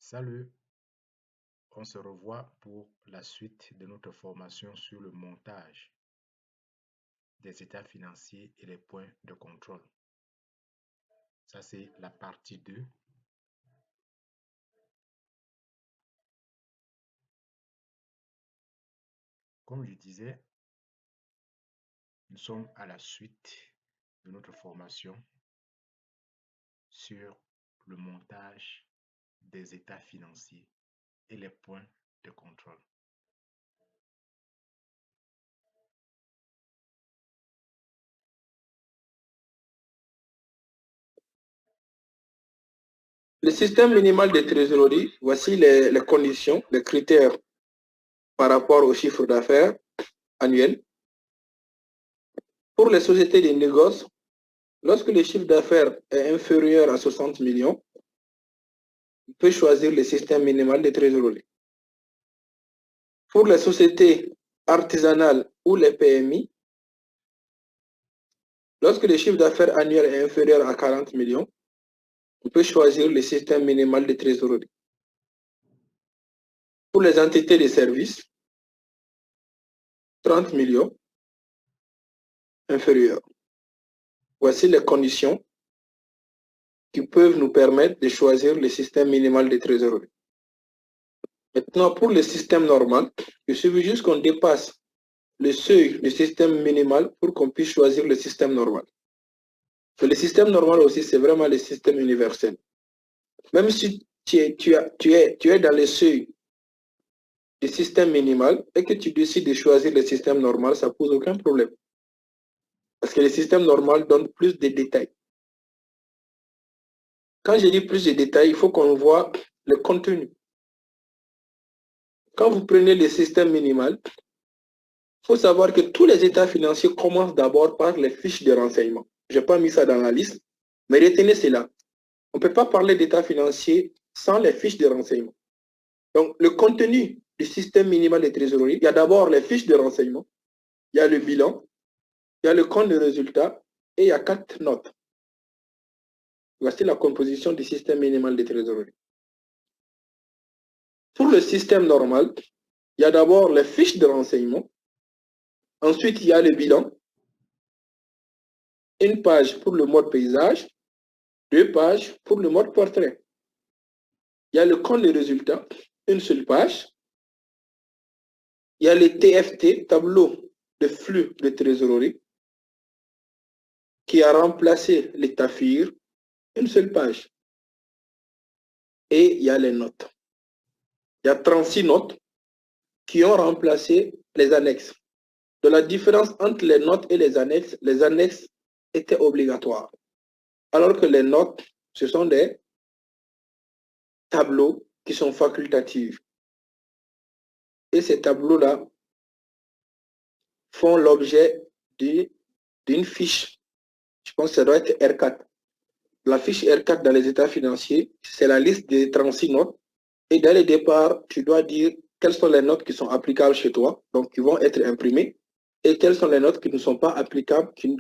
Salut, on se revoit pour la suite de notre formation sur le montage des états financiers et les points de contrôle. Ça, c'est la partie 2. Comme je disais, nous sommes à la suite de notre formation sur le montage des états financiers et les points de contrôle. Le système minimal de trésorerie, voici les conditions, les critères par rapport au chiffre d'affaires annuel. Pour les sociétés de négoce, lorsque le chiffre d'affaires est inférieur à 60 millions, on peut choisir le système minimal de trésorerie. Pour les sociétés artisanales ou les PMI, lorsque le chiffre d'affaires annuel est inférieur à 40 millions, on peut choisir le système minimal de trésorerie. Pour les entités de services, 30 millions inférieur. Voici les conditions qui peuvent nous permettre de choisir le système minimal de trésorerie. Maintenant, pour le système normal, il suffit juste qu'on dépasse le seuil du système minimal pour qu'on puisse choisir le système normal. Le système normal aussi, c'est vraiment le système universel. Même si tu es dans le seuil du système minimal et que tu décides de choisir le système normal, ça ne pose aucun problème. Parce que le système normal donne plus de détails. Quand je dis plus de détails, il faut qu'on voit le contenu. Quand vous prenez le système minimal, il faut savoir que tous les états financiers commencent d'abord par les fiches de renseignement. Je n'ai pas mis ça dans la liste, mais retenez cela. On ne peut pas parler d'état financier sans les fiches de renseignement. Donc, le contenu du système minimal de trésorerie, il y a d'abord les fiches de renseignement, il y a le bilan, il y a le compte de résultat et il y a 4 notes. Voici la composition du système minimal de trésorerie. Pour le système normal, il y a d'abord les fiches de renseignement. Ensuite, il y a le bilan. Une page pour le mode paysage. 2 pages pour le mode portrait. Il y a le compte de résultats. Une seule page. Il y a le TFT, tableau de flux de trésorerie, qui a remplacé les TAFIR. Une seule page. Et il y a les notes. Il y a 36 notes qui ont remplacé les annexes. De la différence entre les notes et les annexes étaient obligatoires. Alors que les notes, ce sont des tableaux qui sont facultatifs. Et ces tableaux-là font l'objet d'une fiche. Je pense que ça doit être R4. La fiche R4 dans les états financiers, c'est la liste des 36 notes. Et dès le départ, tu dois dire quelles sont les notes qui sont applicables chez toi, donc qui vont être imprimées, et quelles sont les notes qui ne sont pas applicables, qui ne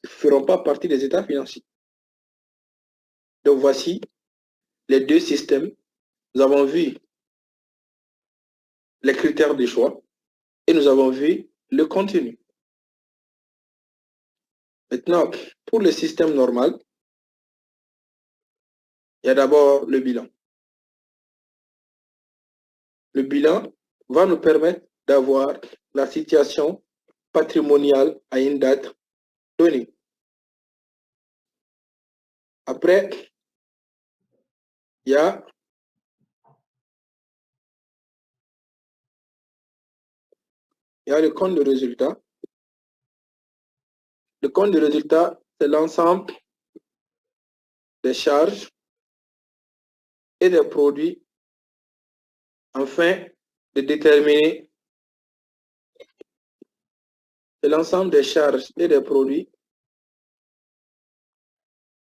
feront pas partie des états financiers. Donc voici les deux systèmes. Nous avons vu les critères de choix et nous avons vu le contenu. Maintenant, pour le système normal, il y a d'abord le bilan. Le bilan va nous permettre d'avoir la situation patrimoniale à une date donnée. Après, il y a le compte de résultat. Le compte de résultat, c'est l'ensemble des charges et des produits afin de déterminer l'ensemble des charges et des produits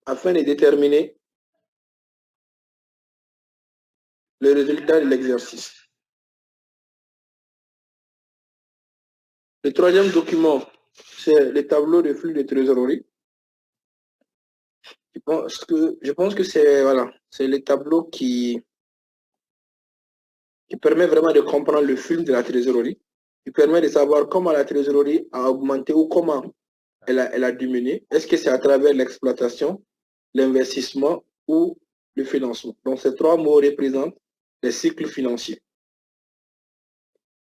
afin de déterminer le résultat de l'exercice. Le troisième document, c'est le tableau de flux de trésorerie. Je pense que c'est le tableau qui qui permet vraiment de comprendre le film de la trésorerie, qui permet de savoir comment la trésorerie a augmenté ou comment elle a diminué. Est-ce que c'est à travers l'exploitation, l'investissement ou le financement? Donc, ces trois mots représentent les cycles financiers.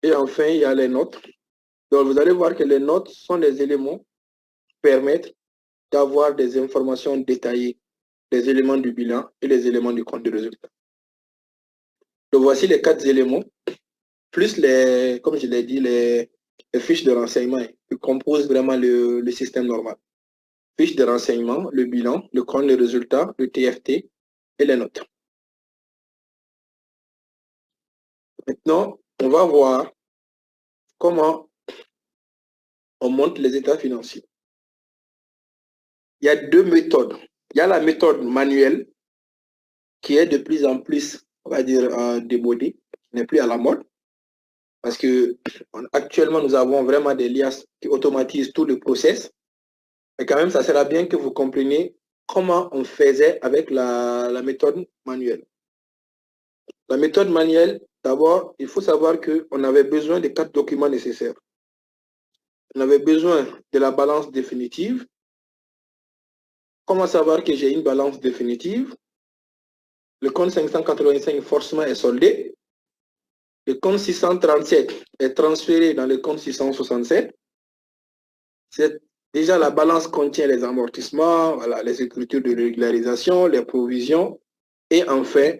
Et enfin, il y a les notes. Donc, vous allez voir que les notes sont des éléments qui permettent d'avoir des informations détaillées, les éléments du bilan et les éléments du compte de résultat. Donc, voici les 4 éléments, plus les, comme je l'ai dit, les fiches de renseignement qui composent vraiment le système normal. Fiche de renseignement, le bilan, le compte de résultat, le TFT et les notes. Maintenant, on va voir comment on monte les états financiers. Il y a 2 méthodes. Il y a la méthode manuelle qui est de plus en plus, on va dire, démodée, qui n'est plus à la mode. Parce que actuellement, nous avons vraiment des liasses qui automatisent tout le process. Mais quand même, ça sera bien que vous compreniez comment on faisait avec la méthode manuelle. La méthode manuelle, d'abord, il faut savoir qu'on avait besoin des 4 documents nécessaires. On avait besoin de la balance définitive. Comment savoir que j'ai une balance définitive? Le compte 585 forcément est soldé. Le compte 637 est transféré dans le compte 667. Déjà, la balance contient les amortissements, voilà, les écritures de régularisation, les provisions. Et enfin,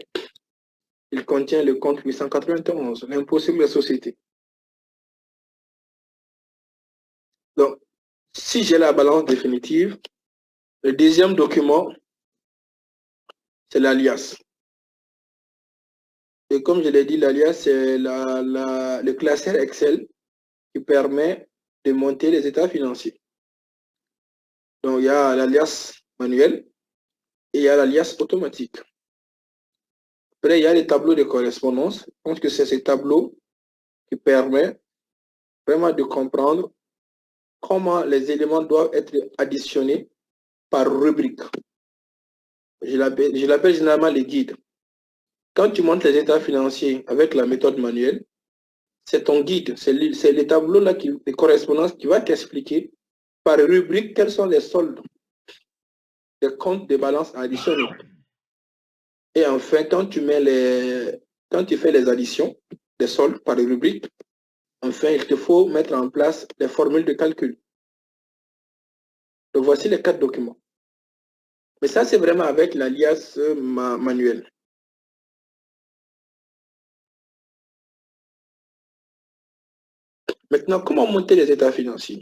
il contient le compte 891, l'impôt sur les sociétés. Donc, si j'ai la balance définitive, le deuxième document, c'est l'alias. Et comme je l'ai dit, l'alias, c'est le classeur Excel qui permet de monter les états financiers. Donc, il y a l'alias manuel et il y a l'alias automatique. Après, il y a les tableaux de correspondance. Je pense que c'est ces tableaux qui permettent vraiment de comprendre comment les éléments doivent être additionnés par rubrique. Je l'appelle généralement les guides. Quand tu montes les états financiers avec la méthode manuelle, c'est ton guide, c'est les tableaux là de correspondance qui va t'expliquer par rubrique quels sont les soldes des comptes de balance à additionner. Et enfin, quand tu fais les additions des soldes par rubrique, enfin, il te faut mettre en place les formules de calcul. Donc, voici les 4 documents. Mais ça, c'est vraiment avec l'alias manuel. Maintenant, comment monter les états financiers?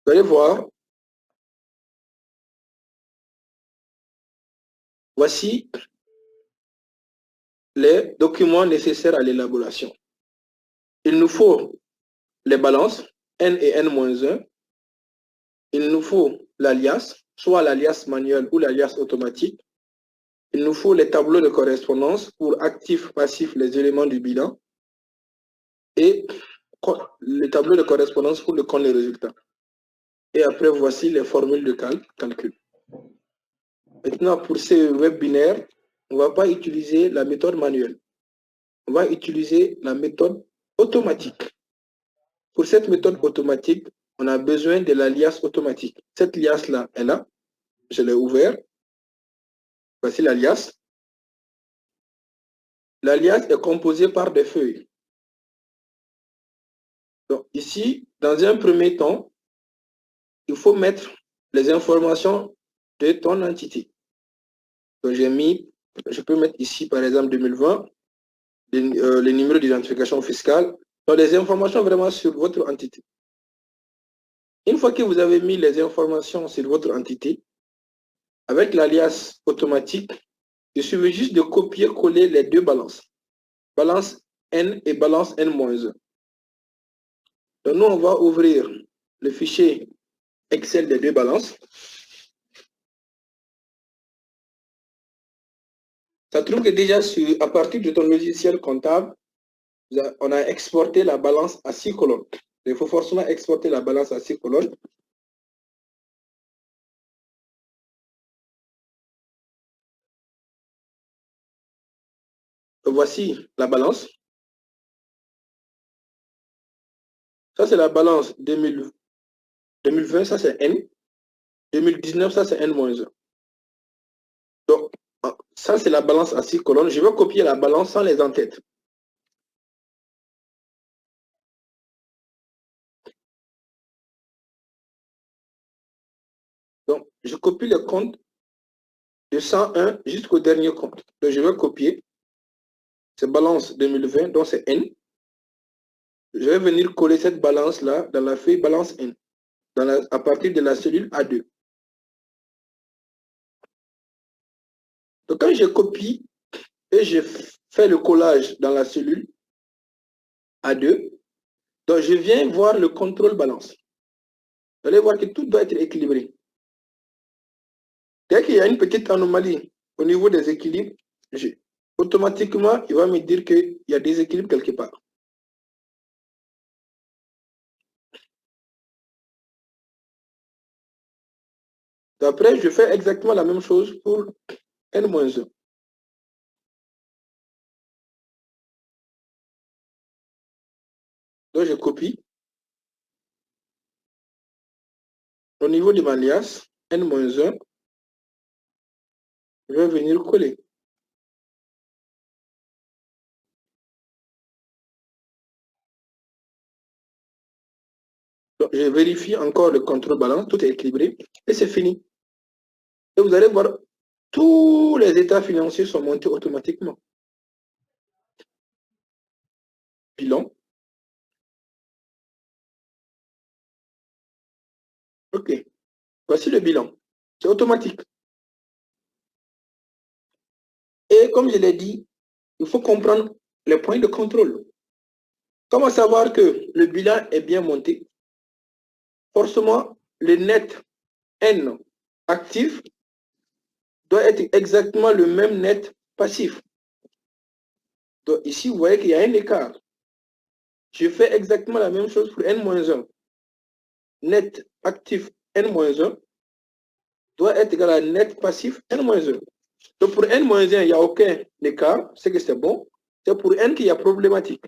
Vous allez voir, voici les documents nécessaires à l'élaboration. Il nous faut les balances, N et N-1. Il nous faut l'alias, soit l'alias manuel ou l'alias automatique. Il nous faut les tableaux de correspondance pour actifs, passifs, les éléments du bilan. Et les tableaux de correspondance pour le compte des résultats. Et après, voici les formules de calcul. Maintenant, pour ces webinaires, on ne va pas utiliser la méthode manuelle. On va utiliser la méthode automatique. Pour cette méthode automatique, on a besoin de l'alias automatique. Cette liasse-là est là. Je l'ai ouvert. Voici l'alias. L'alias est composé par des feuilles. Donc ici, dans un premier temps, il faut mettre les informations de ton entité. Donc je peux mettre ici par exemple 2020, les numéros d'identification fiscale, donc les informations vraiment sur votre entité. Une fois que vous avez mis les informations sur votre entité, avec l'alias automatique, il suffit juste de copier-coller les 2 balances, balance N et balance N-1. Donc nous, on va ouvrir le fichier Excel des 2 balances. Ça trouve que déjà, à partir de ton logiciel comptable, on a exporté la balance à 6 colonnes. Il faut forcément exporter la balance à 6 colonnes. voici la balance. Ça, c'est la balance 2020, ça c'est N. 2019, ça c'est N-1. Donc, ça c'est la balance à 6 colonnes. Je vais copier la balance sans les en-têtes. Donc, je copie le compte de 101 jusqu'au dernier compte. Donc, je vais copier. C'est balance 2020, donc c'est N. Je vais venir coller cette balance-là dans la feuille balance N, à partir de la cellule A2. Donc, quand je copie et je fais le collage dans la cellule A2, donc je viens voir le contrôle balance. Vous allez voir que tout doit être équilibré. Dès qu'il y a une petite anomalie au niveau des équilibres, automatiquement, il va me dire qu'il y a des déséquilibre quelque part. Après, je fais exactement la même chose pour N-1. Donc, je copie. Au niveau de ma liasse, N-1, je vais venir coller. Donc, je vérifie encore le contrôle balance, tout est équilibré, et c'est fini. Et vous allez voir, tous les états financiers sont montés automatiquement. Bilan. OK. Voici le bilan. C'est automatique. Et comme je l'ai dit, il faut comprendre les points de contrôle. Comment savoir que le bilan est bien monté? Forcément, le net N actif doit être exactement le même net passif. Donc ici, vous voyez qu'il y a un écart. Je fais exactement la même chose pour N-1. Net actif N-1 doit être égal à net passif N-1. Donc pour N-1, il n'y a aucun écart, c'est que c'est bon. C'est pour N qu'il y a problématique.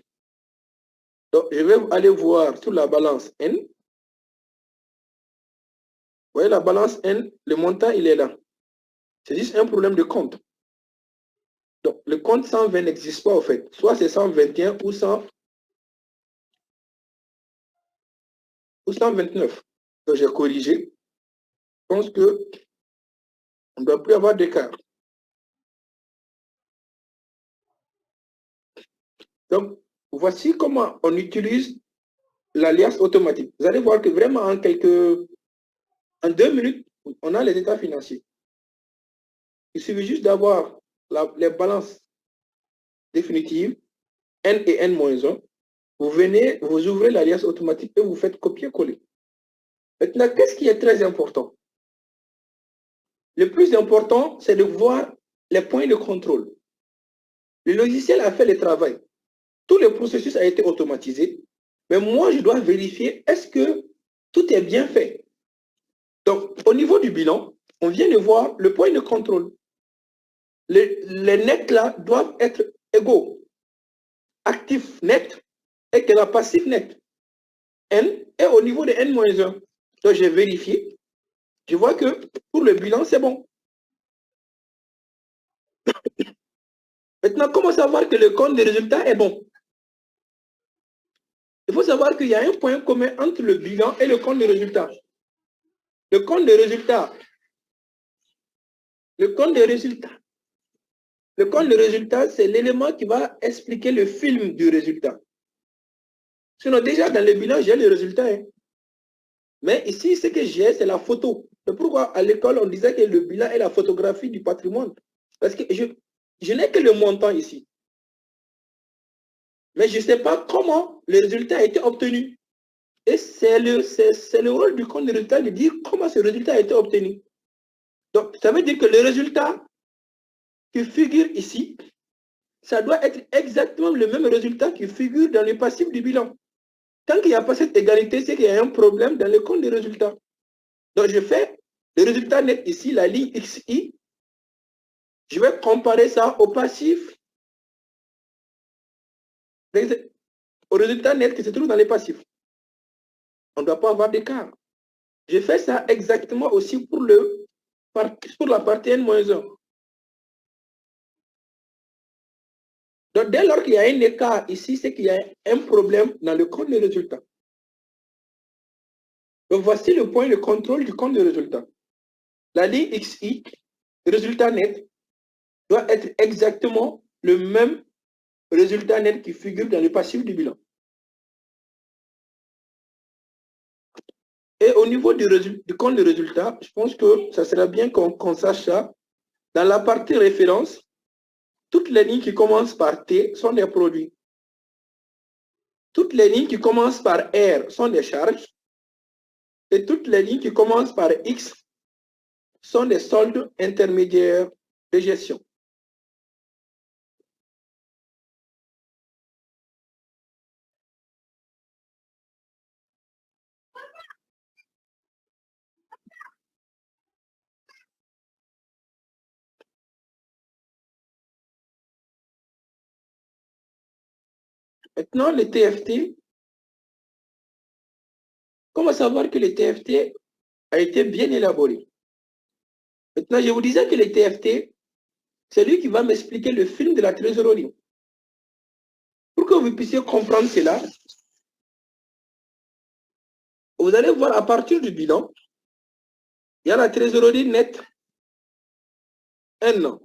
Donc je vais aller voir sur la balance N. Vous voyez la balance N, le montant, il est là. C'est juste un problème de compte. Donc le compte 120 n'existe pas en fait. Soit c'est 121 ou 129. Donc j'ai corrigé. Je pense que on ne doit plus avoir d'écart. Donc, voici comment on utilise l'alias automatique. Vous allez voir que vraiment en 2 minutes, on a les états financiers. Il suffit juste d'avoir les balances définitives, N et N-1. Vous venez, vous ouvrez l'alias automatique et vous faites copier-coller. Maintenant, qu'est-ce qui est très important? Le plus important, c'est de voir les points de contrôle. Le logiciel a fait le travail. Tout le processus a été automatisé. Mais moi, je dois vérifier, est-ce que tout est bien fait? Donc, au niveau du bilan, on vient de voir le point de contrôle. Les nets là doivent être égaux. Actif net et que la passif net. N est au niveau de N-1. Donc, j'ai vérifié. Je vois que pour le bilan, c'est bon. Maintenant, comment savoir que le compte de résultat est bon? Il faut savoir qu'il y a un point commun entre le bilan et le compte de résultat. Le compte de résultat. Le compte de résultat. Le compte de résultat, c'est l'élément qui va expliquer le film du résultat. Sinon, déjà, dans le bilan, j'ai le résultat. Hein. Mais ici, ce que j'ai, c'est la photo. C'est pourquoi à l'école, on disait que le bilan est la photographie du patrimoine. Parce que je n'ai que le montant ici. Mais je ne sais pas comment le résultat a été obtenu. Et c'est le rôle du compte de résultat de dire comment ce résultat a été obtenu. Donc, ça veut dire que le résultat qui figure ici, ça doit être exactement le même résultat qui figure dans le passif du bilan. Tant qu'il n'y a pas cette égalité, c'est qu'il y a un problème dans le compte des résultats. Donc, je fais le résultat net ici, la ligne XI. Je vais comparer ça au passif au résultat net qui se trouve dans les passifs. On ne doit pas avoir d'écart. Je fais ça exactement aussi pour la partie N-1. Donc, dès lors qu'il y a un écart ici, c'est qu'il y a un problème dans le compte de résultat. Donc, voici le point de contrôle du compte de résultat. La ligne XI, résultat net, doit être exactement le même résultat net qui figure dans le passif du bilan. Et au niveau du compte de résultat, je pense que ça sera bien qu'on sache ça. Dans la partie référence, toutes les lignes qui commencent par T sont des produits. Toutes les lignes qui commencent par R sont des charges. Et toutes les lignes qui commencent par X sont des soldes intermédiaires de gestion. Maintenant, les TFT, comment savoir que les TFT a été bien élaboré? Maintenant, je vous disais que les TFT, c'est lui qui va m'expliquer le film de la trésorerie. Pour que vous puissiez comprendre cela, vous allez voir à partir du bilan, il y a la trésorerie nette N.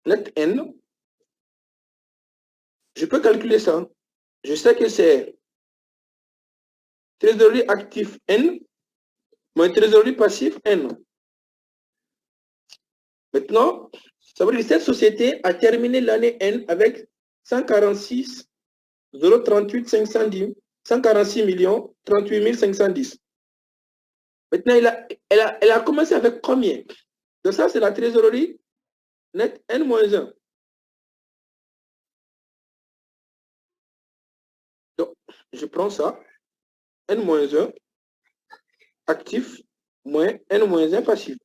Net N. Je peux calculer ça. Je sais que c'est trésorerie actif N moins trésorerie passif N. Maintenant, ça veut dire que cette société a terminé l'année N avec 146 038 510, 146 millions 38 510. Maintenant, elle a commencé avec combien? Donc ça, c'est la trésorerie nette N-1. Donc, je prends ça, N-1 actif moins N-1 passif.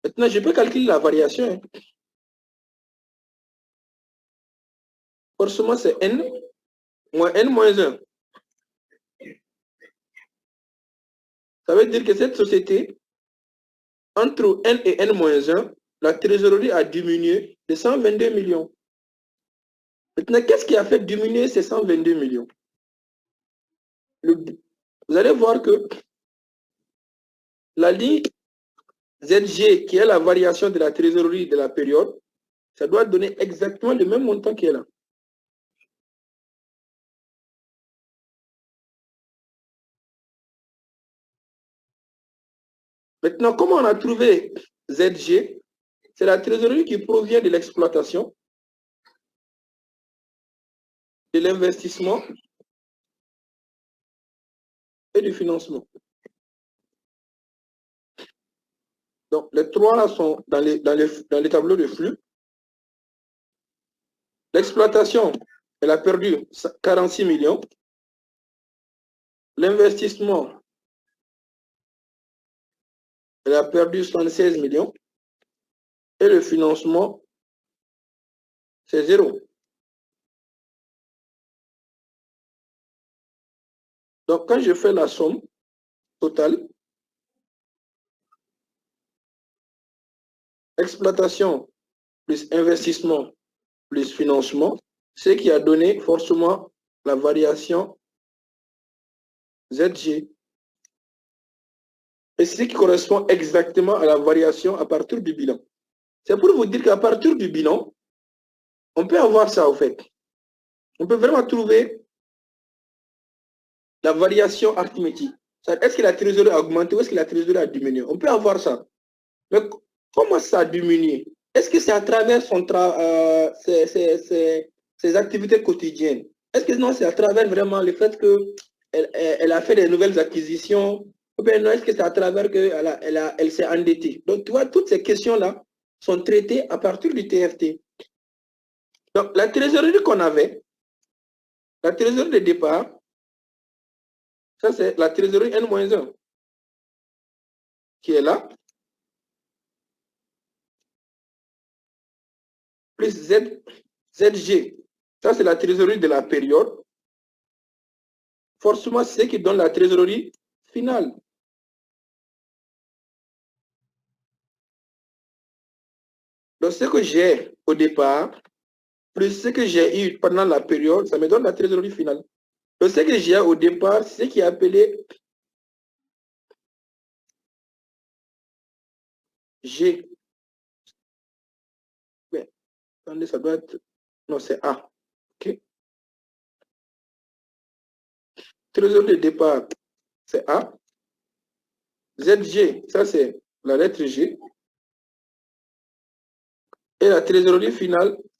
Maintenant, je peux calculer la variation. Forcément, c'est N moins N-1. Ça veut dire que cette société, entre N et N-1, la trésorerie a diminué de 122 millions. Maintenant, qu'est-ce qui a fait diminuer ces 122 millions? Vous allez voir que la ligne ZG, qui est la variation de la trésorerie de la période, ça doit donner exactement le même montant qui est là. Maintenant, comment on a trouvé ZG? C'est la trésorerie qui provient de l'exploitation, de l'investissement et du financement. Donc, les trois là sont dans les tableaux de flux. L'exploitation, elle a perdu 46 millions. L'investissement, elle a perdu 76 millions. Et le financement, c'est 0. Donc, quand je fais la somme totale, exploitation plus investissement plus financement, ce qui a donné forcément la variation ZG. Et ce qui correspond exactement à la variation à partir du bilan. C'est pour vous dire qu'à partir du bilan, on peut avoir ça, en fait. On peut vraiment trouver la variation arithmétique. Est-ce que la trésorerie a augmenté ou est-ce que la trésorerie a diminué? On peut avoir ça. Mais comment ça a diminué? Est-ce que c'est à travers ses activités quotidiennes? Est-ce que non, c'est à travers vraiment le fait qu'elle a fait des nouvelles acquisitions? Ou bien non, est-ce que c'est à travers qu'elle s'est endettée? Donc, tu vois, toutes ces questions-là sont traitées à partir du TFT. Donc, la trésorerie qu'on avait, la trésorerie de départ, Ça, c'est la trésorerie N-1 qui est là. Plus ZG. Ça, c'est la trésorerie de la période. Forcément, c'est ce qui donne la trésorerie finale. Donc, ce que j'ai au départ, plus ce que j'ai eu pendant la période, ça me donne la trésorerie finale. Donc, ce que j'ai au départ, c'est ce qui est appelé G. Mais, attendez, ça doit être... Non, c'est A. OK. Trésorerie de départ, c'est A. ZG, ça c'est la lettre G. Et la trésorerie finale,